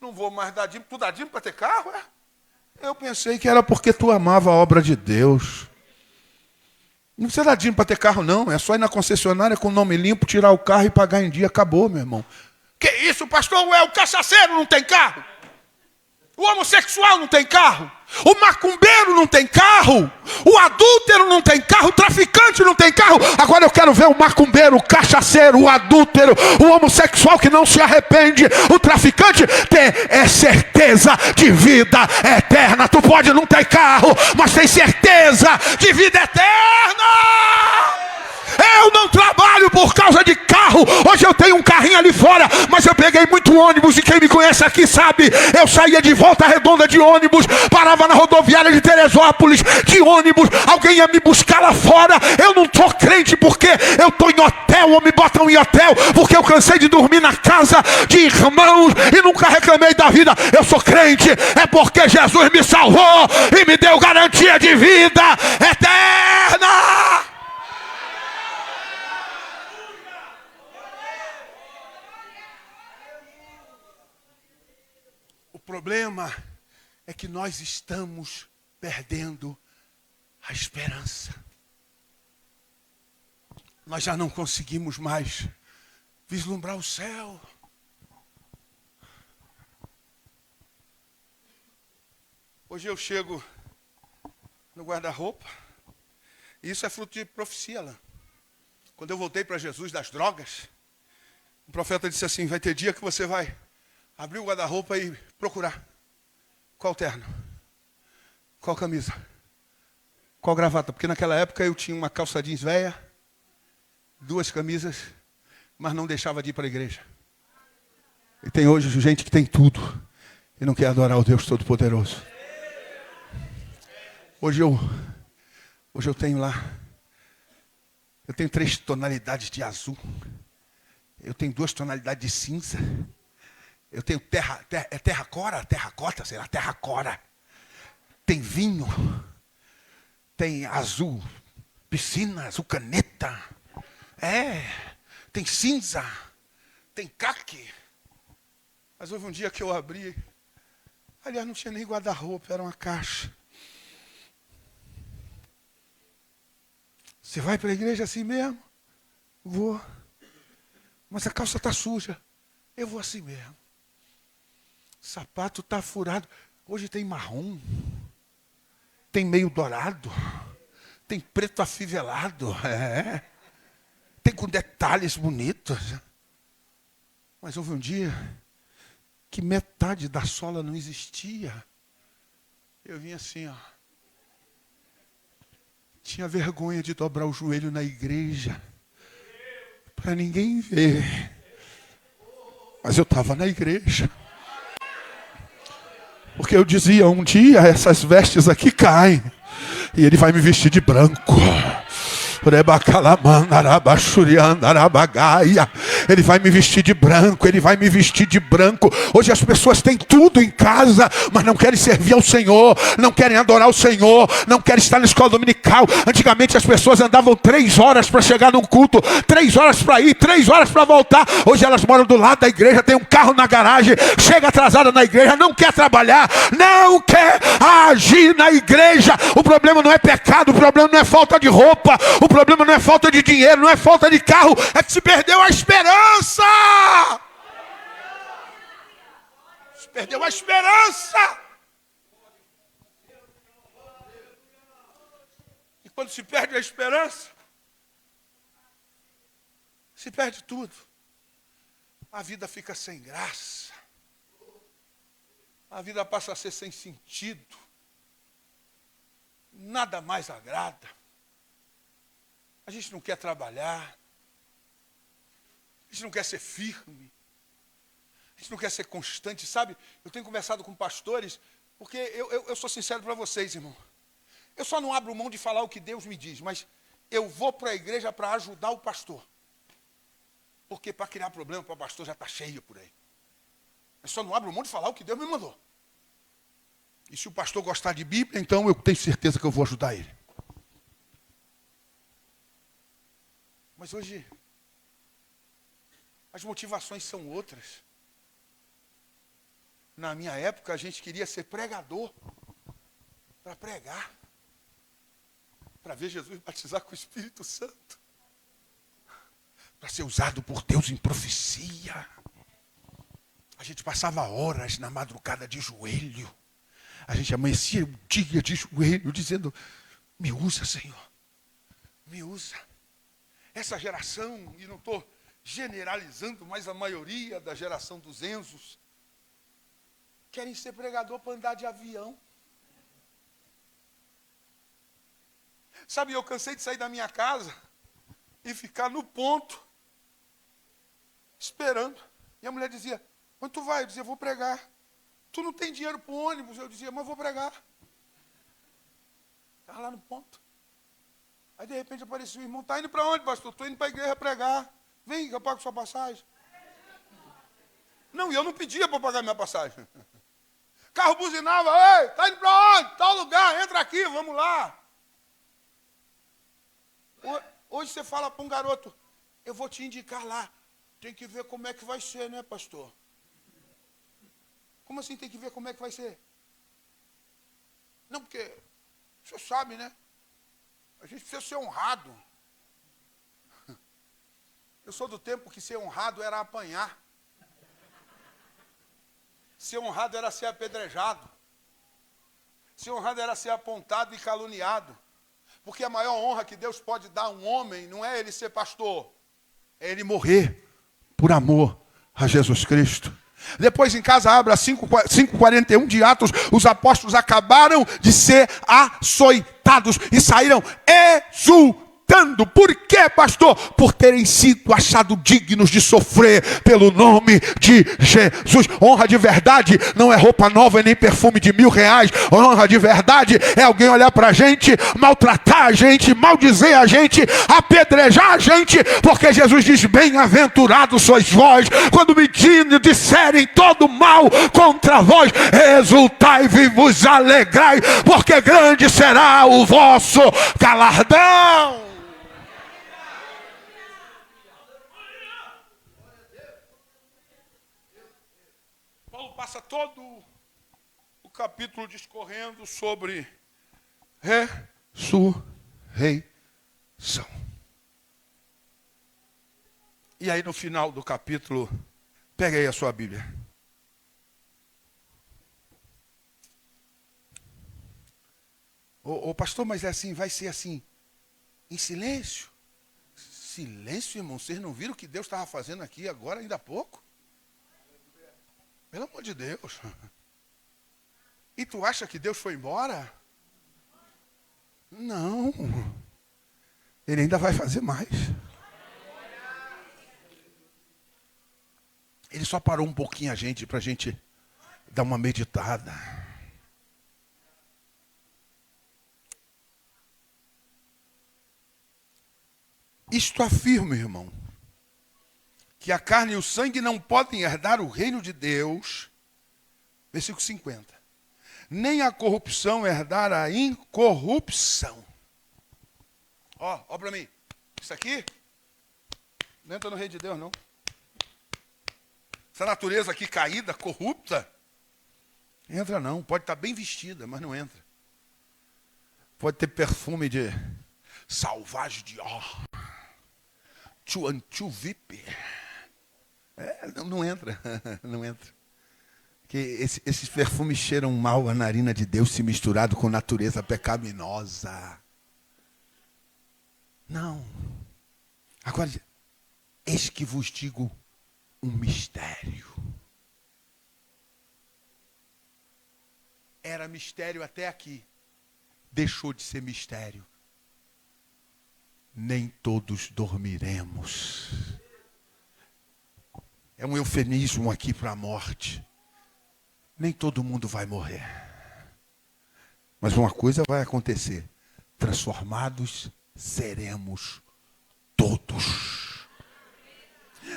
não vou mais dar dízimo. Tu dá dízimo para ter carro, é? Eu pensei que era porque tu amava a obra de Deus. Não precisa dar dízimo para ter carro, não. É só ir na concessionária com o nome limpo, tirar o carro e pagar em dia. Acabou, meu irmão. Que isso, pastor? O cachaceiro não tem carro? O homossexual não tem carro? O macumbeiro não tem carro? O adúltero não tem carro? O traficante não tem carro? Agora eu quero ver o macumbeiro, o cachaceiro, o adúltero, o homossexual que não se arrepende, o traficante ter certeza de vida eterna. Tu pode não ter carro, mas tem certeza de vida eterna. Eu não trabalho por causa de carro. Hoje eu tenho um carrinho ali fora, mas eu peguei muito ônibus, e quem me conhece aqui sabe, eu saía de Volta Redonda de ônibus, parava na rodoviária de Teresópolis de ônibus, alguém ia me buscar lá fora. Eu não sou crente porque eu estou em hotel, ou me botam em hotel, porque eu cansei de dormir na casa de irmãos e nunca reclamei da vida. Eu sou crente é porque Jesus me salvou e me deu garantia de vida eterna. O problema é que nós estamos perdendo a esperança. Nós já não conseguimos mais vislumbrar o céu. Hoje eu chego no guarda-roupa, e isso é fruto de profecia lá. Quando eu voltei para Jesus das drogas, o profeta disse assim: vai ter dia que você vai abrir o guarda-roupa e procurar qual terno, qual camisa, qual gravata. Porque naquela época eu tinha uma calça jeans velha, 2 camisas, mas não deixava de ir para a igreja. E tem hoje gente que tem tudo e não quer adorar o Deus Todo-Poderoso. Hoje eu tenho lá, eu tenho 3 tonalidades de azul, eu tenho 2 tonalidades de cinza, eu tenho terracota, sei lá, terracora. Tem vinho, tem azul, piscinas, o Caneta. Tem cinza, tem caque. Mas houve um dia que eu abri. Aliás, não tinha nem guarda-roupa, era uma caixa. Você vai para a igreja assim mesmo? Vou. Mas a calça está suja. Eu vou assim mesmo. O sapato está furado. Hoje tem marrom. Tem meio dourado. Tem preto afivelado. Tem com detalhes bonitos. Mas houve um dia que metade da sola não existia. Eu vim assim, ó. Tinha vergonha de dobrar o joelho na igreja. Para ninguém ver. Mas eu estava na igreja. Porque eu dizia, um dia essas vestes aqui caem. E ele vai me vestir de branco. Ele vai me vestir de branco, ele vai me vestir de branco. Hoje as pessoas têm tudo em casa, mas não querem servir ao Senhor, não querem adorar o Senhor, não querem estar na escola dominical. Antigamente as pessoas andavam 3 horas para chegar num culto, 3 horas para ir, 3 horas para voltar. Hoje elas moram do lado da igreja, tem um carro na garagem, chega atrasada na igreja, não quer trabalhar, não quer agir na igreja. O problema não é pecado, o problema não é falta de roupa, o problema não é falta de dinheiro, não é falta de carro, é que se perdeu a esperança. Se perdeu a esperança. E quando se perde a esperança, se perde tudo. A vida fica sem graça. A vida passa a ser sem sentido. Nada mais agrada. A gente não quer trabalhar. A gente não quer ser firme. A gente não quer ser constante, sabe? Eu tenho conversado com pastores, porque eu sou sincero para vocês, irmão. Eu só não abro mão de falar o que Deus me diz, mas eu vou para a igreja para ajudar o pastor. Porque para criar problema para o pastor já está cheio por aí. Eu só não abro mão de falar o que Deus me mandou. E se o pastor gostar de Bíblia, então eu tenho certeza que eu vou ajudar ele. Mas hoje, as motivações são outras. Na minha época, a gente queria ser pregador. Para pregar. Para ver Jesus batizar com o Espírito Santo. Para ser usado por Deus em profecia. A gente passava horas na madrugada de joelho. A gente amanhecia o dia de joelho, dizendo, me usa, Senhor. Me usa. Essa geração, e não estou generalizando, mas a maioria da geração dos Enzos, querem ser pregador para andar de avião. Sabe, eu cansei de sair da minha casa e ficar no ponto, esperando. E a mulher dizia, onde tu vai? Eu dizia, vou pregar. Tu não tem dinheiro para o ônibus? Eu dizia, mas vou pregar. Estava lá no ponto. Aí de repente apareceu o irmão, está indo para onde, pastor? Estou indo para a igreja pregar. Vem, que eu pago sua passagem. Não, e eu não pedia para pagar minha passagem. Carro buzinava, ei, está indo para onde? Tal lugar, entra aqui, vamos lá. Hoje você fala para um garoto, eu vou te indicar lá. Tem que ver como é que vai ser, né, pastor? Como assim tem que ver como é que vai ser? Não, porque o senhor sabe, né? A gente precisa ser honrado. Eu sou do tempo que ser honrado era apanhar. Ser honrado era ser apedrejado. Ser honrado era ser apontado e caluniado. Porque a maior honra que Deus pode dar a um homem não é ele ser pastor, é ele morrer por amor a Jesus Cristo. Depois em casa, abra 5:41 de Atos, os apóstolos acabaram de ser açoitados e saíram exultantes matando. Por quê, pastor? Por terem sido achados dignos de sofrer pelo nome de Jesus. Honra de verdade não é roupa nova e nem perfume de R$1.000. Honra de verdade é alguém olhar pra gente, maltratar a gente, maldizer a gente, apedrejar a gente, porque Jesus diz: bem-aventurados sois vós, quando me disserem todo mal contra vós, exultai e vos alegrai, porque grande será o vosso galardão. Paulo passa todo o capítulo discorrendo sobre ressurreição. E aí no final do capítulo, pega aí a sua Bíblia. Ô pastor, mas é assim, vai ser assim, em silêncio? Silêncio, irmão, vocês não viram o que Deus estava fazendo aqui agora, ainda há pouco? Pelo amor de Deus. E tu acha que Deus foi embora? Não. Ele ainda vai fazer mais. Ele só parou um pouquinho para a gente dar uma meditada. Isto afirma, irmão, que a carne e o sangue não podem herdar o reino de Deus. Versículo 50. Nem a corrupção herdar a incorrupção. Ó para mim. Isso aqui não entra no reino de Deus, não. Essa natureza aqui caída, corrupta, entra não. Pode estar bem vestida, mas não entra. Pode ter perfume de Sauvage Dior, Chuanchu VIP. Não entra, não entra. Porque esses perfumes cheiram mal a narina de Deus se misturado com natureza pecaminosa. Não. Agora, eis que vos digo um mistério. Era mistério até aqui. Deixou de ser mistério. Nem todos dormiremos. É um eufemismo aqui para a morte. Nem todo mundo vai morrer. Mas uma coisa vai acontecer. Transformados seremos todos.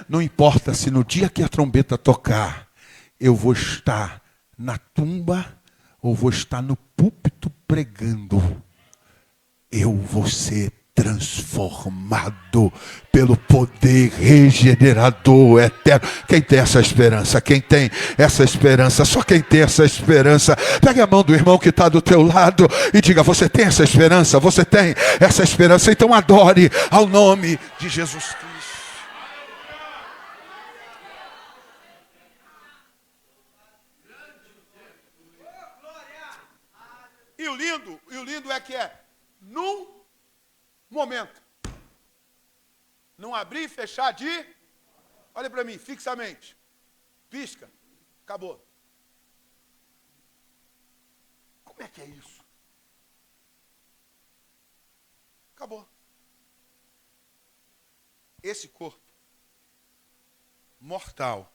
Não importa se no dia que a trombeta tocar, eu vou estar na tumba ou vou estar no púlpito pregando. Eu vou ser transformado pelo poder regenerador eterno. Quem tem essa esperança? Quem tem essa esperança? Só quem tem essa esperança. Pegue a mão do irmão que está do teu lado e diga: você tem essa esperança? Você tem essa esperança? Então adore ao nome de Jesus Cristo. E o lindo é que num momento. Não abrir e fechar de... Olha para mim, fixamente. Pisca. Acabou. Como é que é isso? Acabou. Esse corpo mortal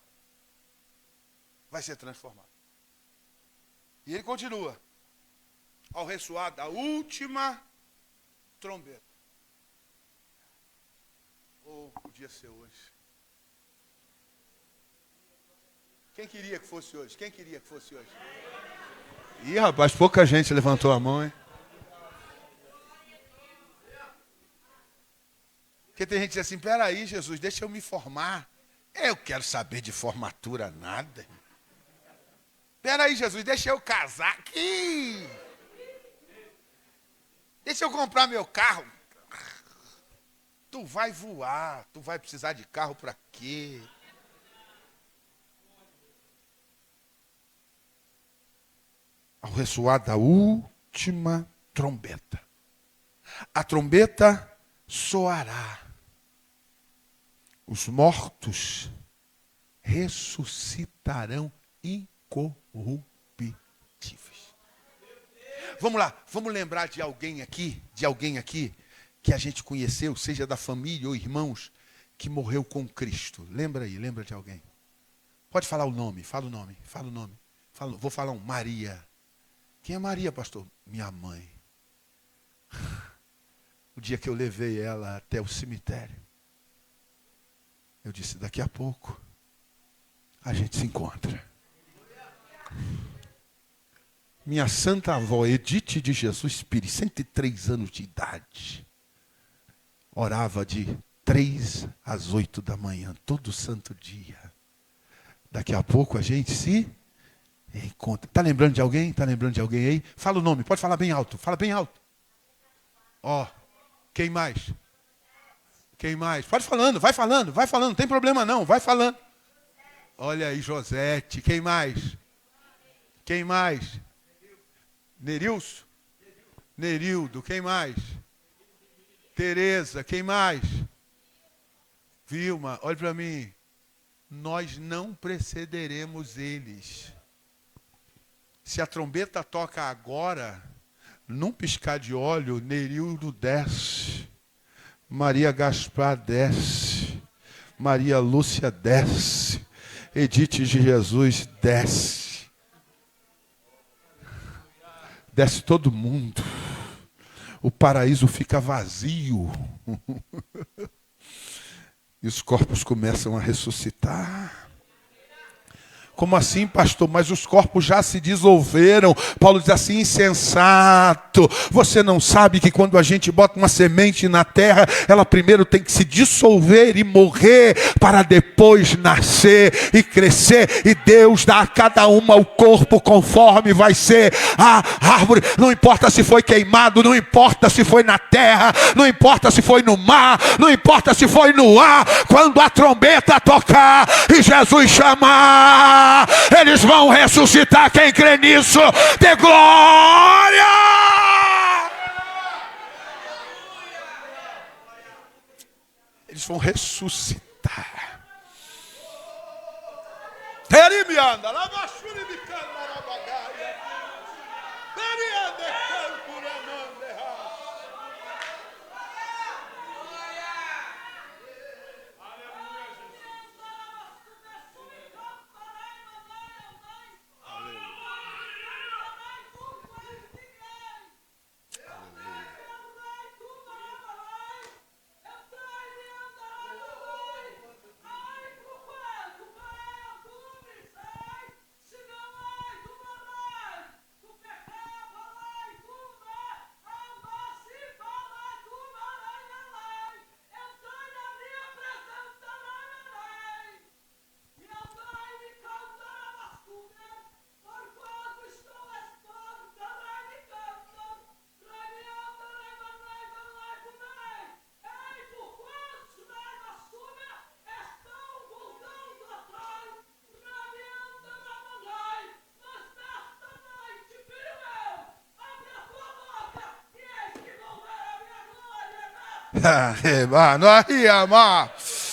vai ser transformado. E ele continua. Ao ressoar da última trombeta. Ou podia ser hoje. Quem queria que fosse hoje? Quem queria que fosse hoje? Ih, rapaz, pouca gente levantou a mão, hein? Porque tem gente que diz assim: peraí, Jesus, deixa eu me formar. Eu quero saber de formatura nada. Peraí, Jesus, deixa eu casar aqui. Deixa eu comprar meu carro. Tu vai voar, tu vai precisar de carro para quê? Ao ressoar da última trombeta, a trombeta soará. Os mortos ressuscitarão incorruptíveis. Vamos lá, vamos lembrar de alguém aqui que a gente conheceu, seja da família ou irmãos, que morreu com Cristo? Lembra aí, lembra de alguém? Pode falar o nome, fala o nome, fala o nome. Vou falar um, Maria. Quem é Maria, pastor? Minha mãe. O dia que eu levei ela até o cemitério, eu disse, daqui a pouco a gente se encontra. Minha santa avó, Edith de Jesus Pires, 103 anos de idade, orava de 3 às 8 da manhã, todo santo dia. Daqui a pouco a gente se encontra. Está lembrando de alguém? Está lembrando de alguém aí? Fala o nome, pode falar bem alto, fala bem alto. Ó, quem mais? Quem mais? Pode falando, vai falando, não tem problema não, vai falando. Olha aí, Josete, quem mais? Quem mais? Nerilson? Nerildo, quem mais? Tereza, quem mais? Vilma, olha para mim. Nós não precederemos eles. Se a trombeta toca agora, num piscar de olho, Nerildo desce, Maria Gaspar desce, Maria Lúcia desce, Edith de Jesus desce. Desce todo mundo. O paraíso fica vazio. E os corpos começam a ressuscitar. Como assim, pastor? Mas os corpos já se dissolveram. Paulo diz assim, insensato. Você não sabe que quando a gente bota uma semente na terra, ela primeiro tem que se dissolver e morrer, para depois nascer e crescer. E Deus dá a cada uma o corpo conforme vai ser a árvore. Não importa se foi queimado, não importa se foi na terra, não importa se foi no mar, não importa se foi no ar. Quando a trombeta tocar e Jesus chamar, eles vão ressuscitar. Quem crê nisso, dê glória! Eles vão ressuscitar.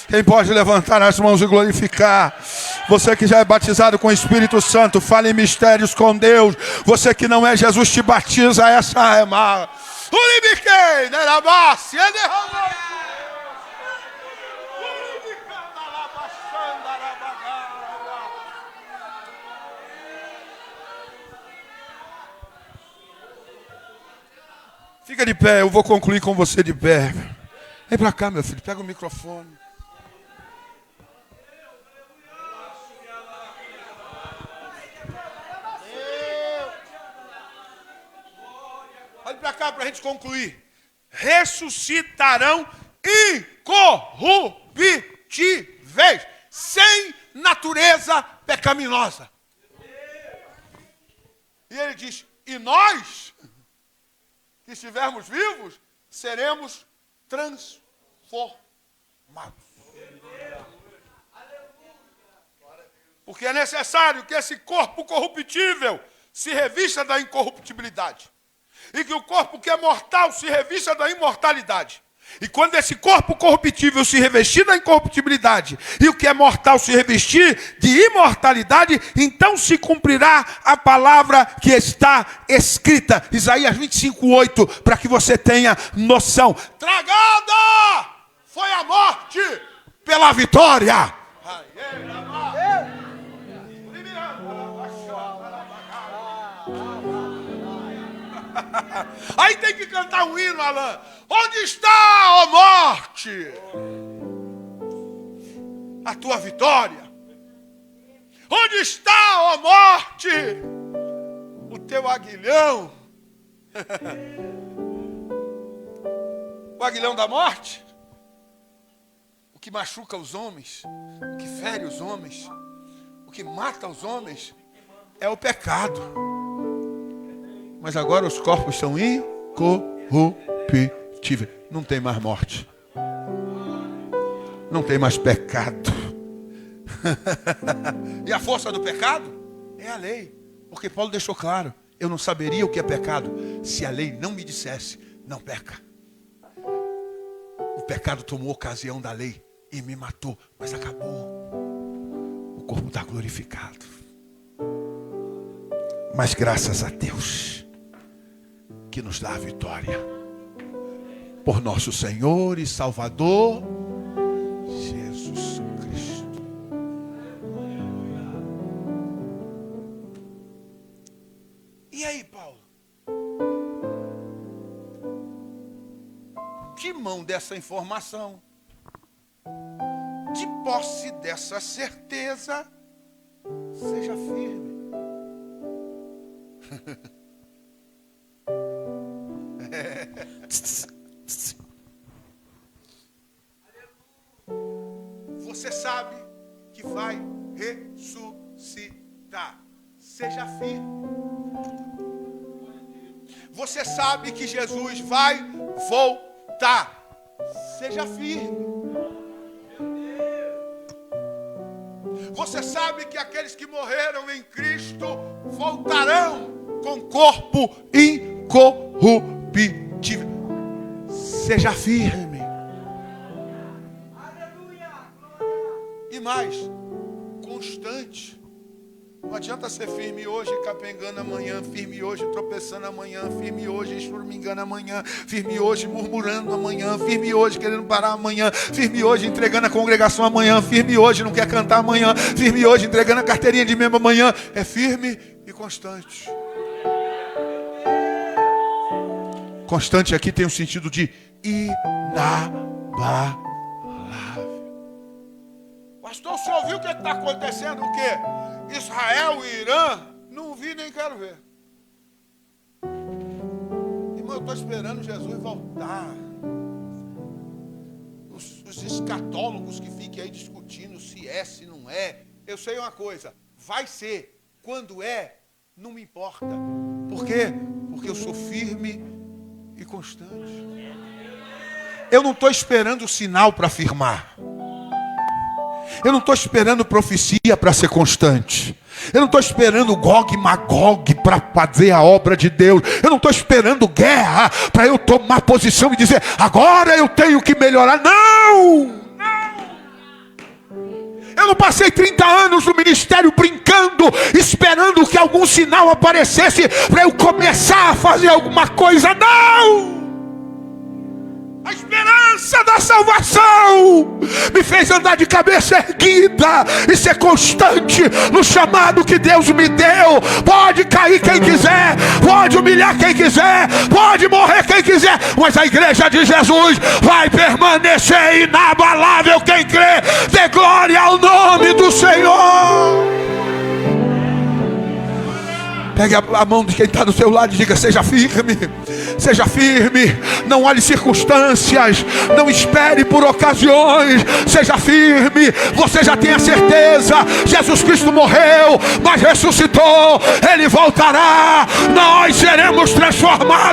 Quem pode levantar as mãos e glorificar? Você que já é batizado com o Espírito Santo, fale em mistérios com Deus. Você que não é, Jesus te batiza essa ema. Fica de pé, eu vou concluir com você de pé. Vem pra cá, meu filho, pega o microfone. Olha pra cá pra gente concluir. Ressuscitarão incorruptíveis, sem natureza pecaminosa. E ele diz, e nós, que estivermos vivos, seremos transformados. Porque é necessário que esse corpo corruptível se revista da incorruptibilidade. E que o corpo que é mortal se revista da imortalidade. E quando esse corpo corruptível se revestir da incorruptibilidade, e o que é mortal se revestir de imortalidade, então se cumprirá a palavra que está escrita. Isaías 25:8, para que você tenha noção. Tragada foi a morte pela vitória. Aí tem que cantar um hino, Alain. Onde está, ó morte, a tua vitória? Onde está, ó morte, o teu aguilhão? O aguilhão da morte, o que machuca os homens, o que fere os homens, o que mata os homens, é o pecado. Mas agora os corpos são incorruptíveis. Não tem mais morte. Não tem mais pecado. E a força do pecado é a lei. Porque Paulo deixou claro: eu não saberia o que é pecado se a lei não me dissesse, não peca. O pecado tomou ocasião da lei e me matou. Mas acabou. O corpo está glorificado. Mas graças a Deus que nos dá a vitória. Por nosso Senhor e Salvador, Jesus Cristo. E aí, Paulo? De mão dessa informação, de posse dessa certeza, seja firme. Você sabe que vai ressuscitar. Seja firme. Você sabe que Jesus vai voltar. Seja firme. Você sabe que aqueles que morreram em Cristo voltarão com corpo incorruptível. Seja firme. E mais, constante. Não adianta ser firme hoje, capengando amanhã, firme hoje, tropeçando amanhã, firme hoje, esformingando amanhã, firme hoje, murmurando amanhã, firme hoje, querendo parar amanhã, firme hoje, entregando a congregação amanhã, firme hoje, não quer cantar amanhã, firme hoje, entregando a carteirinha de membro amanhã. É firme e constante. Constante aqui tem o sentido de inabalável. Pastor, você ouviu o que está acontecendo? O quê? Israel e Irã? Não vi nem quero ver. Irmão, eu estou esperando Jesus voltar. Os escatólogos que fiquem aí discutindo se é, se não é. Eu sei uma coisa, vai ser. Quando é, não me importa. Por quê? Porque eu sou firme e constante. Eu não estou esperando o sinal para afirmar. Eu não estou esperando profecia para ser constante. Eu não estou esperando Gog e Magog para fazer a obra de Deus. Eu não estou esperando guerra para eu tomar posição e dizer, agora eu tenho que melhorar. Não! Eu não passei 30 anos no ministério brincando, esperando que algum sinal aparecesse para eu começar a fazer alguma coisa. Não! A esperança da salvação me fez andar de cabeça erguida e ser constante no chamado que Deus me deu. Pode cair quem quiser, pode humilhar quem quiser, pode morrer quem quiser, mas a igreja de Jesus vai permanecer inabalável. Quem crê, dê glória ao nome do Senhor. Pegue a mão de quem está do seu lado e diga, seja firme, não olhe circunstâncias, não espere por ocasiões, seja firme. Você já tem a certeza, Jesus Cristo morreu, mas ressuscitou, Ele voltará, nós seremos transformados.